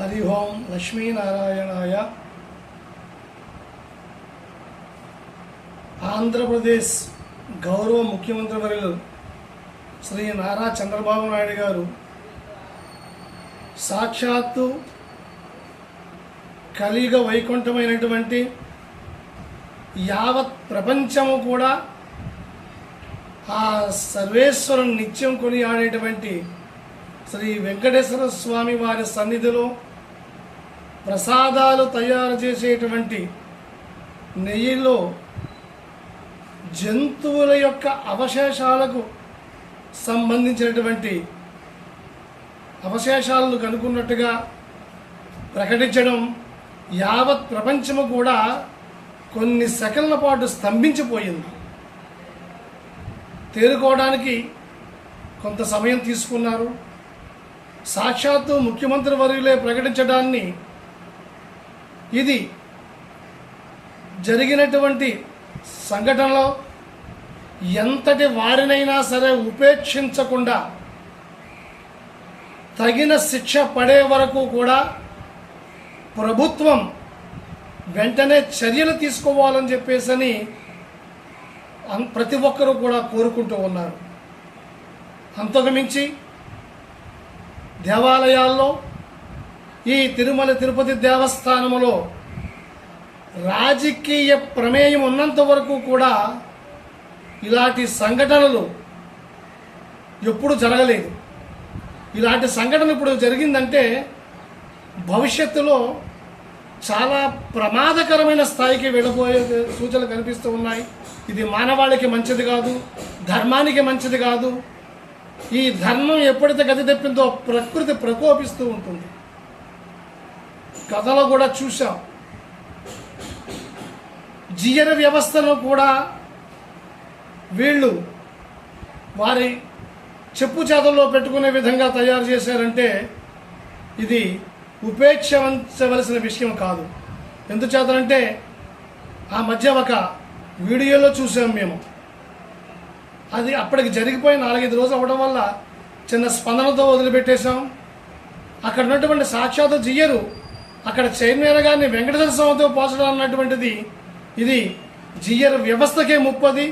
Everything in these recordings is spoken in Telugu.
హరి ఓం లక్ష్మీనారాయణాయ. ఆంధ్రప్రదేశ్ గౌరవ ముఖ్యమంత్రి వర్యులు శ్రీ నారా చంద్రబాబు నాయుడు గారు సాక్షాత్తు కలియుగ వైకుంఠమైనటువంటి యావత్ ప్రపంచము కూడా ఆ సర్వేశ్వరుని నిత్యం కొనియాడేటువంటి శ్రీ వెంకటేశ్వర స్వామి వారి సన్నిధిలో ప్రసాదాలు తయారు చేసేటువంటి నెయ్యిలో జంతువుల యొక్క అవశేషాలకు సంబంధించినటువంటి అవశేషాలను కనుక్కున్నట్టుగా ప్రకటించడం యావత్ ప్రపంచము కూడా కొన్ని సెకన్ల పాటు స్తంభించిపోయింది. తేరుకోవడానికి కొంత సమయం తీసుకున్నారు. సాక్షాత్తు ముఖ్యమంత్రి వర్యులే ప్రకటించడాన్ని ఇది జరిగినటువంటి సంఘటనలో ఎంతటి వారినైనా సరే ఉపేక్షించకుండా తగిన శిక్ష పడే వరకు కూడా ప్రభుత్వం వెంటనే చర్యలు తీసుకోవాలని చెప్పేసి ప్రతి ఒక్కరూ కూడా కోరుకుంటూ ఉన్నారు. అంతకుమించి దేవాలయాల్లో ఈ తిరుమల తిరుపతి దేవస్థానములో రాజకీయ ప్రమేయం ఉన్నంత వరకు కూడా ఇలాంటి సంఘటనలు ఎప్పుడు జరగలేదు. ఇలాంటి సంఘటన ఇప్పుడు జరిగిందంటే భవిష్యత్తులో చాలా ప్రమాదకరమైన స్థాయికి వెళ్ళబోయే సూచనలు కనిపిస్తూ ఉన్నాయి. ఇది మానవాళికి మంచిది కాదు, ధర్మానికి మంచిది కాదు. ఈ ధర్మం ఎప్పుడైతే గతి తెప్పిందో ప్రకృతి ప్రకోపిస్తూ ఉంటుంది. కథలో కూడా చూసాం. జియర్ వ్యవస్థను కూడా వీళ్ళు వారి చెప్పు చేతల్లో పెట్టుకునే విధంగా తయారు చేశారంటే ఇది ఉపేక్షించవలసిన విషయం కాదు. ఎందుచేతనంటే ఆ మధ్య ఒక వీడియోలో చూసాం మేము. అది అప్పటికి జరిగిపోయి 4-5 రోజులు అవ్వడం వల్ల చిన్న స్పందనతో వదిలిపెట్టేశాం. అక్కడ ఉన్నటువంటి సాక్షాత్ జియ్యరు అక్కడ చైర్మన్ గారిని వెంకటేశ్వర స్వామితో పోల్చడం అన్నటువంటిది ఇది జియ్యర్ వ్యవస్థకే ముప్పది.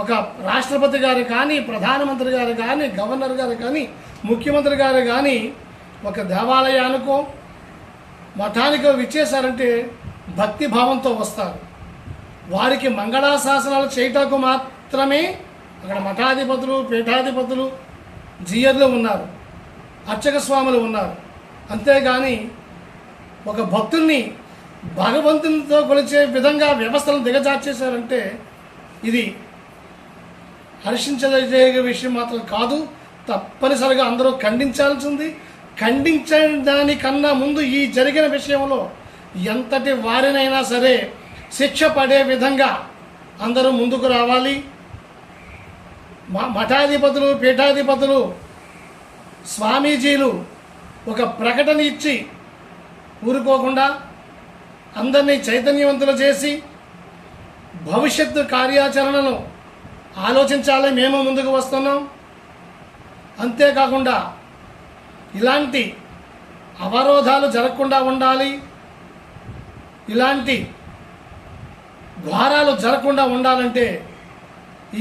ఒక రాష్ట్రపతి గారు కానీ, ప్రధానమంత్రి గారు కానీ, గవర్నర్ గారు కానీ, ముఖ్యమంత్రి గారు కానీ ఒక దేవాలయానికో మఠానికో విచ్చేశారంటే భక్తి భావంతో వస్తారు. వారికి మంగళాశాసనాలు చేయటకు మాత్రమే అక్కడ మఠాధిపతులు, పీఠాధిపతులు, జియర్లు ఉన్నారు, అర్చక స్వాములు ఉన్నారు. అంతేగాని ఒక భక్తుల్ని భగవంతునితో కొలిచే విధంగా వ్యవస్థలను దిగజార్చేశారంటే ఇది హర్షించదగే విషయం మాత్రం కాదు. తప్పనిసరిగా అందరూ ఖండించాల్సింది. ఖండించడానికన్నా ముందు ఈ జరిగిన విషయంలో ఎంతటి వారినైనా సరే శిక్ష పడే విధంగా అందరూ ముందుకు రావాలి. మఠాధిపతులు, పీఠాధిపతులు, స్వామీజీలు ఒక ప్రకటన ఇచ్చి ఊరుకోకుండా అందరినీ చైతన్యవంతులు చేసి భవిష్యత్తు కార్యాచరణను ఆలోచించాలి. మేము ముందుకు వస్తున్నాం. అంతేకాకుండా ఇలాంటి అవరోధాలు జరగకుండా ఉండాలి, ఇలాంటి ద్వారాలు జరగకుండా ఉండాలంటే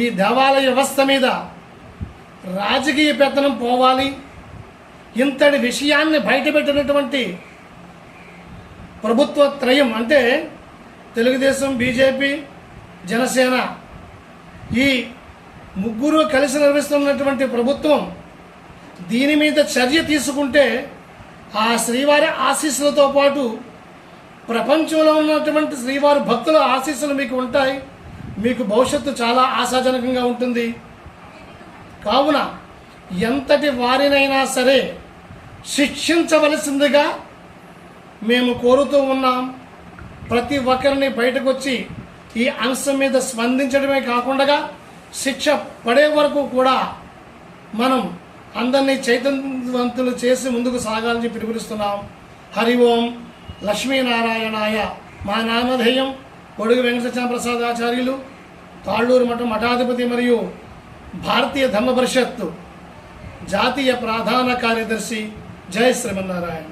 ఈ దేవాలయ వ్యవస్థ మీద రాజకీయ పెత్తనం పోవాలి. ఇంతటి విషయాన్ని బయటపెట్టినటువంటి ప్రభుత్వ త్రయం అంటే తెలుగుదేశం, బీజేపీ, జనసేన ఈ ముగ్గురు కలిసి నిర్వహిస్తున్నటువంటి ప్రభుత్వం దీని మీద చర్య తీసుకుంటే ఆ శ్రీవారి ఆశీస్సులతో పాటు ప్రపంచంలో ఉన్నటువంటి శ్రీవారి భక్తుల ఆశీస్సులు మీకు ఉంటాయి. మీకు భవిష్యత్తు చాలా ఆశాజనకంగా ఉంటుంది. కావున ఎంతటి వారినైనా సరే శిక్షించవలసిందిగా మేము కోరుతూ ఉన్నాం. ప్రతి ఒక్కరిని బయటకు వచ్చి ఈ అంశం మీద స్పందించడమే కాకుండా శిక్ష పడే వరకు కూడా మనం అందరినీ చైతన్యవంతులు చేసి ముందుకు సాగాలని పిలుపునిస్తున్నాం. హరి ఓం లక్ష్మీనారాయణాయ. మా నామధేయం కొడుగు వెంకటేశ్వర ప్రసాదాచార్యులు, తాళ్ళూరు మఠం మఠాధిపతి మరియు భారతీయ ధర్మ పరిషత్తు జాతీయ ప్రధాన కార్యదర్శి జై శ్రీమన్నారాయణ.